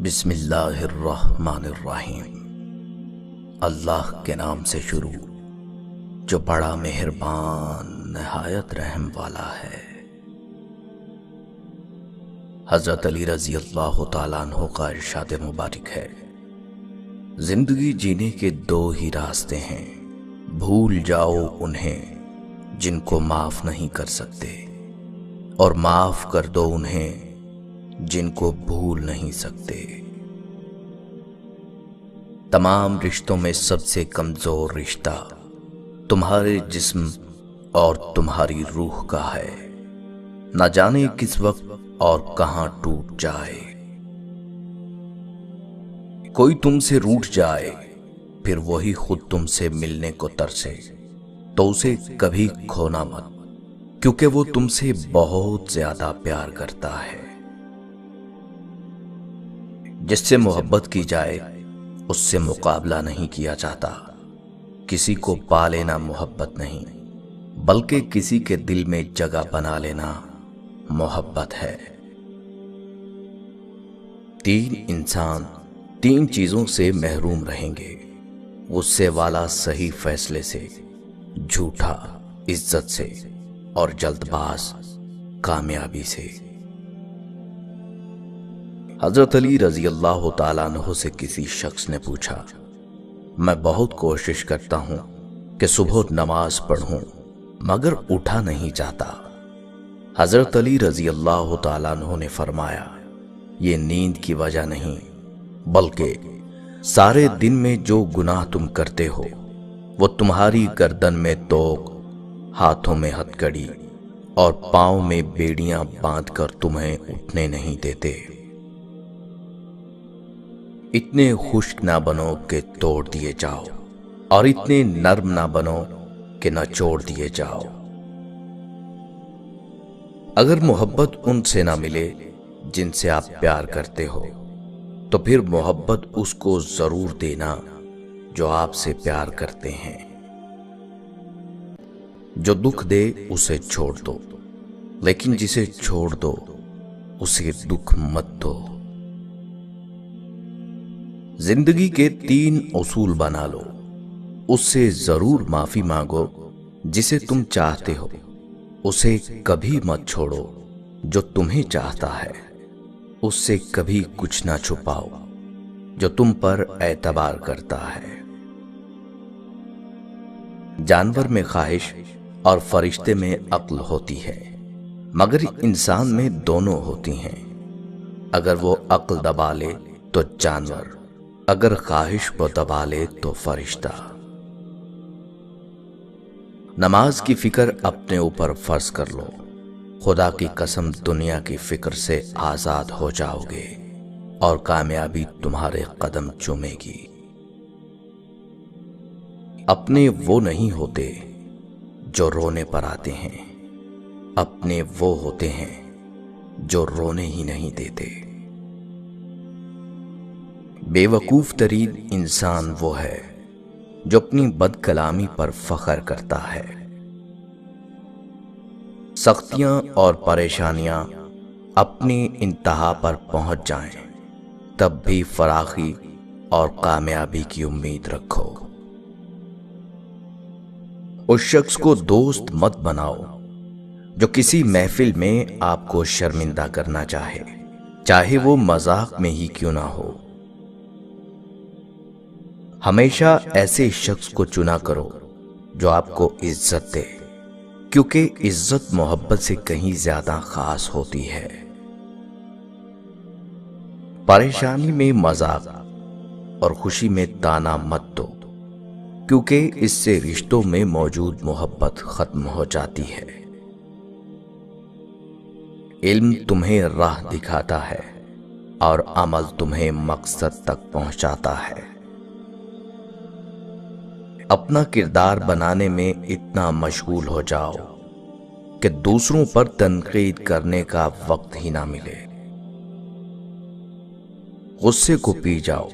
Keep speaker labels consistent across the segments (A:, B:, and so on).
A: بسم اللہ الرحمن الرحیم۔ اللہ کے نام سے شروع جو بڑا مہربان نہایت رحم والا ہے۔ حضرت علی رضی اللہ تعالیٰ عنہ کا ارشاد مبارک ہے، زندگی جینے کے دو ہی راستے ہیں، بھول جاؤ انہیں جن کو معاف نہیں کر سکتے، اور معاف کر دو انہیں جن کو بھول نہیں سکتے۔ تمام رشتوں میں سب سے کمزور رشتہ تمہارے جسم اور تمہاری روح کا ہے، نہ جانے کس وقت اور کہاں ٹوٹ جائے۔ کوئی تم سے روٹھ جائے پھر وہی خود تم سے ملنے کو ترسے تو اسے کبھی کھونا مت، کیونکہ وہ تم سے بہت زیادہ پیار کرتا ہے۔ جس سے محبت کی جائے اس سے مقابلہ نہیں کیا جاتا، کسی کو پا لینا محبت نہیں بلکہ کسی کے دل میں جگہ بنا لینا محبت ہے۔ تین انسان تین چیزوں سے محروم رہیں گے، غصے والا صحیح فیصلے سے، جھوٹا عزت سے، اور جلد باز کامیابی سے۔ حضرت علی رضی اللہ تعالیٰ عنہ سے کسی شخص نے پوچھا، میں بہت کوشش کرتا ہوں کہ صبح نماز پڑھوں مگر اٹھا نہیں جاتا۔ حضرت علی رضی اللہ تعالیٰ عنہ نے فرمایا، یہ نیند کی وجہ نہیں بلکہ سارے دن میں جو گناہ تم کرتے ہو وہ تمہاری گردن میں توق، ہاتھوں میں ہتکڑی اور پاؤں میں بیڑیاں باندھ کر تمہیں اٹھنے نہیں دیتے۔ اتنے خشک نہ بنو کہ توڑ دیے جاؤ، اور اتنے نرم نہ بنو کہ نہ چھوڑ دیے جاؤ۔ اگر محبت ان سے نہ ملے جن سے آپ پیار کرتے ہو تو پھر محبت اس کو ضرور دینا جو آپ سے پیار کرتے ہیں۔ جو دکھ دے اسے چھوڑ دو، لیکن جسے چھوڑ دو اسے دکھ مت دو۔ زندگی کے تین اصول بنا لو، اس سے ضرور معافی مانگو جسے تم چاہتے ہو، اسے کبھی مت چھوڑو جو تمہیں چاہتا ہے، اس سے کبھی کچھ نہ چھپاؤ جو تم پر اعتبار کرتا ہے۔ جانور میں خواہش اور فرشتے میں عقل ہوتی ہے، مگر انسان میں دونوں ہوتی ہیں۔ اگر وہ عقل دبا لے تو جانور، اگر خواہش کو دبا لے تو فرشتہ۔ نماز کی فکر اپنے اوپر فرض کر لو، خدا کی قسم دنیا کی فکر سے آزاد ہو جاؤ گے اور کامیابی تمہارے قدم چومے گی۔ اپنے وہ نہیں ہوتے جو رونے پر آتے ہیں، اپنے وہ ہوتے ہیں جو رونے ہی نہیں دیتے۔ بے وقوف ترین انسان وہ ہے جو اپنی بد کلامی پر فخر کرتا ہے۔ سختیاں اور پریشانیاں اپنی انتہا پر پہنچ جائیں تب بھی فراخی اور کامیابی کی امید رکھو۔ اس شخص کو دوست مت بناؤ جو کسی محفل میں آپ کو شرمندہ کرنا چاہے، چاہے وہ مذاق میں ہی کیوں نہ ہو۔ ہمیشہ ایسے شخص کو چنا کرو جو آپ کو عزت دے، کیونکہ عزت محبت سے کہیں زیادہ خاص ہوتی ہے۔ پریشانی میں مذاق اور خوشی میں تانا مت دو، کیونکہ اس سے رشتوں میں موجود محبت ختم ہو جاتی ہے۔ علم تمہیں راہ دکھاتا ہے اور عمل تمہیں مقصد تک پہنچاتا ہے۔ اپنا کردار بنانے میں اتنا مشغول ہو جاؤ کہ دوسروں پر تنقید کرنے کا وقت ہی نہ ملے۔ غصے کو پی جاؤ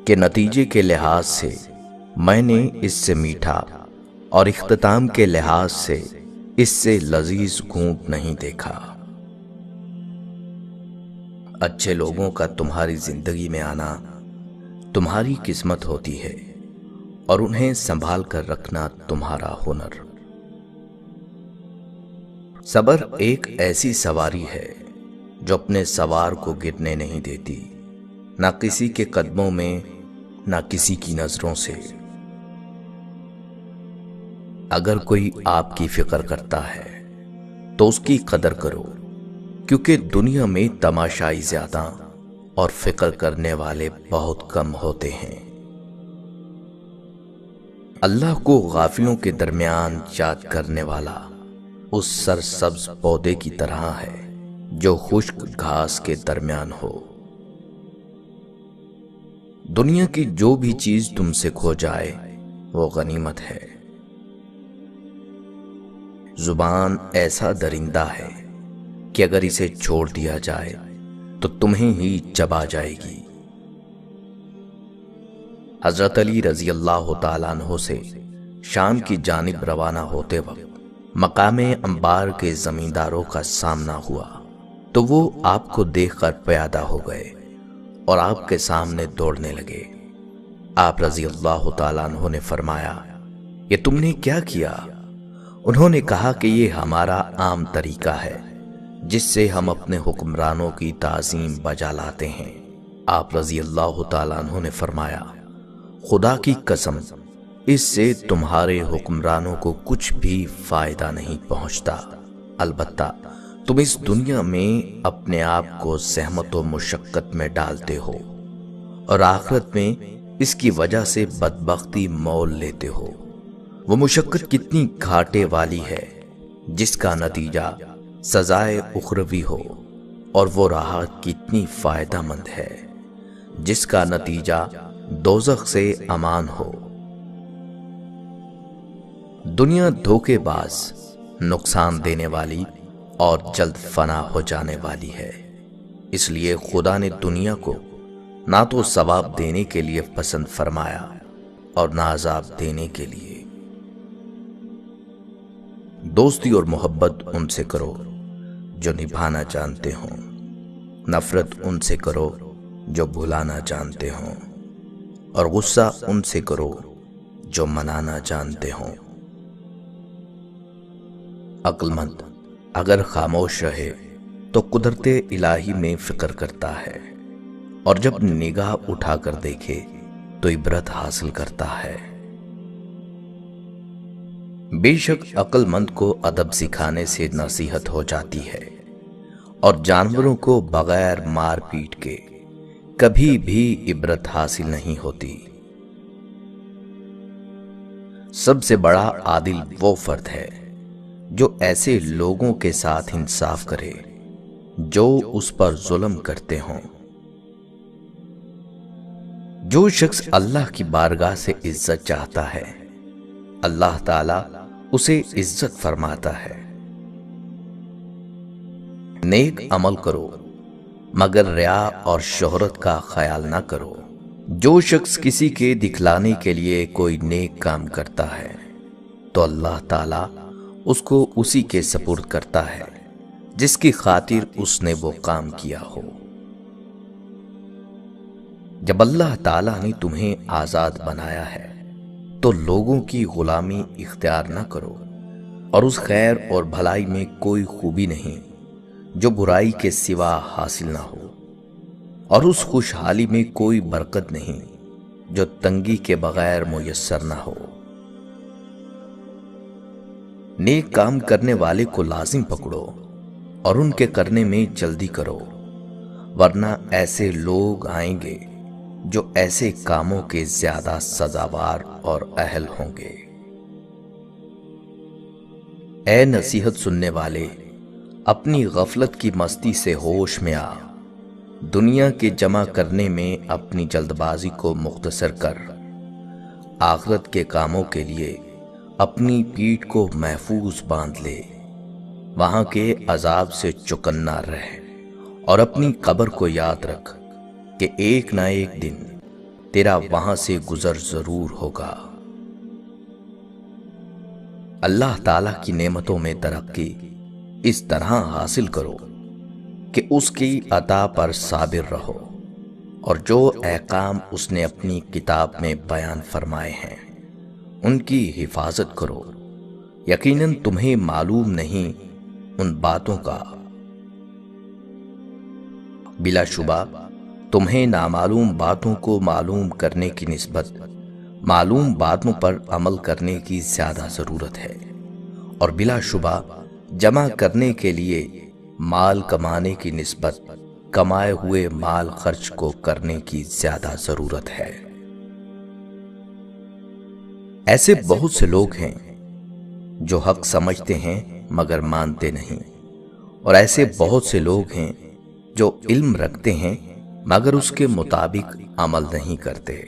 A: کہ نتیجے کے لحاظ سے میں نے اس سے میٹھا اور اختتام کے لحاظ سے اس سے لذیذ گھونٹ نہیں دیکھا۔ اچھے لوگوں کا تمہاری زندگی میں آنا تمہاری قسمت ہوتی ہے اور انہیں سنبھال کر رکھنا تمہارا ہنر۔ صبر ایک ایسی سواری ہے جو اپنے سوار کو گرنے نہیں دیتی، نہ کسی کے قدموں میں، نہ کسی کی نظروں سے۔ اگر کوئی آپ کی فکر کرتا ہے تو اس کی قدر کرو، کیونکہ دنیا میں تماشائی زیادہ اور فکر کرنے والے بہت کم ہوتے ہیں۔ اللہ کو غافلوں کے درمیان یاد کرنے والا اس سرسبز پودے کی طرح ہے جو خشک گھاس کے درمیان ہو۔ دنیا کی جو بھی چیز تم سے کھو جائے وہ غنیمت ہے۔ زبان ایسا درندہ ہے کہ اگر اسے چھوڑ دیا جائے تو تمہیں ہی چبا جائے گی۔ حضرت علی رضی اللہ تعالیٰ عنہ سے شام کی جانب روانہ ہوتے وقت مقام انبار کے زمینداروں کا سامنا ہوا تو وہ آپ کو دیکھ کر پیادہ ہو گئے اور آپ کے سامنے دوڑنے لگے۔ آپ رضی اللہ تعالیٰ عنہ نے فرمایا، یہ تم نے کیا کیا؟ انہوں نے کہا کہ یہ ہمارا عام طریقہ ہے جس سے ہم اپنے حکمرانوں کی تعظیم بجا لاتے ہیں۔ آپ رضی اللہ تعالیٰ عنہ نے فرمایا، خدا کی قسم، اس سے تمہارے حکمرانوں کو کچھ بھی فائدہ نہیں پہنچتا، البتہ تم اس دنیا میں اپنے آپ کو زحمت و مشقت میں ڈالتے ہو اور آخرت میں اس کی وجہ سے بدبختی مول لیتے ہو۔ وہ مشقت کتنی گھاٹے والی ہے جس کا نتیجہ سزائے اخروی ہو، اور وہ راحت کتنی فائدہ مند ہے جس کا نتیجہ دوزخ سے امان ہو۔ دنیا دھوکے باز، نقصان دینے والی اور جلد فنا ہو جانے والی ہے، اس لیے خدا نے دنیا کو نہ تو ثواب دینے کے لیے پسند فرمایا اور نہ عذاب دینے کے لیے۔ دوستی اور محبت ان سے کرو جو نبھانا جانتے ہوں، نفرت ان سے کرو جو بھلانا جانتے ہوں، اور غصہ ان سے کرو جو منانا جانتے ہوں۔ عقل مند اگر خاموش رہے تو قدرت الہی میں فکر کرتا ہے، اور جب نگاہ اٹھا کر دیکھے تو عبرت حاصل کرتا ہے۔ بے شک عقل مند کو ادب سکھانے سے نصیحت ہو جاتی ہے، اور جانوروں کو بغیر مار پیٹ کے کبھی بھی عبرت حاصل نہیں ہوتی۔ سب سے بڑا عادل وہ فرد ہے جو ایسے لوگوں کے ساتھ انصاف کرے جو اس پر ظلم کرتے ہوں۔ جو شخص اللہ کی بارگاہ سے عزت چاہتا ہے، اللہ تعالیٰ اسے عزت فرماتا ہے۔ نیک عمل کرو مگر ریا اور شہرت کا خیال نہ کرو۔ جو شخص کسی کے دکھلانے کے لیے کوئی نیک کام کرتا ہے تو اللہ تعالیٰ اس کو اسی کے سپرد کرتا ہے جس کی خاطر اس نے وہ کام کیا ہو۔ جب اللہ تعالیٰ نے تمہیں آزاد بنایا ہے تو لوگوں کی غلامی اختیار نہ کرو، اور اس خیر اور بھلائی میں کوئی خوبی نہیں جو برائی کے سوا حاصل نہ ہو، اور اس خوشحالی میں کوئی برکت نہیں جو تنگی کے بغیر میسر نہ ہو۔ نیک کام کرنے والے کو لازم پکڑو اور ان کے کرنے میں جلدی کرو، ورنہ ایسے لوگ آئیں گے جو ایسے کاموں کے زیادہ سزاوار اور اہل ہوں گے۔ اے نصیحت سننے والے، اپنی غفلت کی مستی سے ہوش میں آ، دنیا کے جمع کرنے میں اپنی جلد بازی کو مختصر کر، آخرت کے کاموں کے لیے اپنی پیٹھ کو محفوظ باندھ لے، وہاں کے عذاب سے چکنا رہ، اور اپنی قبر کو یاد رکھ کہ ایک نہ ایک دن تیرا وہاں سے گزر ضرور ہوگا۔ اللہ تعالیٰ کی نعمتوں میں ترقی اس طرح حاصل کرو کہ اس کی عطا پر صابر رہو اور جو احکام اس نے اپنی کتاب میں بیان فرمائے ہیں ان کی حفاظت کرو۔ یقیناً تمہیں معلوم نہیں ان باتوں کا، بلا شبہ تمہیں نامعلوم باتوں کو معلوم کرنے کی نسبت معلوم باتوں پر عمل کرنے کی زیادہ ضرورت ہے، اور بلا شبہ جمع کرنے کے لیے مال کمانے کی نسبت کمائے ہوئے مال خرچ کو کرنے کی زیادہ ضرورت ہے۔ ایسے بہت سے لوگ ہیں جو حق سمجھتے ہیں مگر مانتے نہیں، اور ایسے بہت سے لوگ ہیں جو علم رکھتے ہیں مگر اس کے مطابق عمل نہیں کرتے۔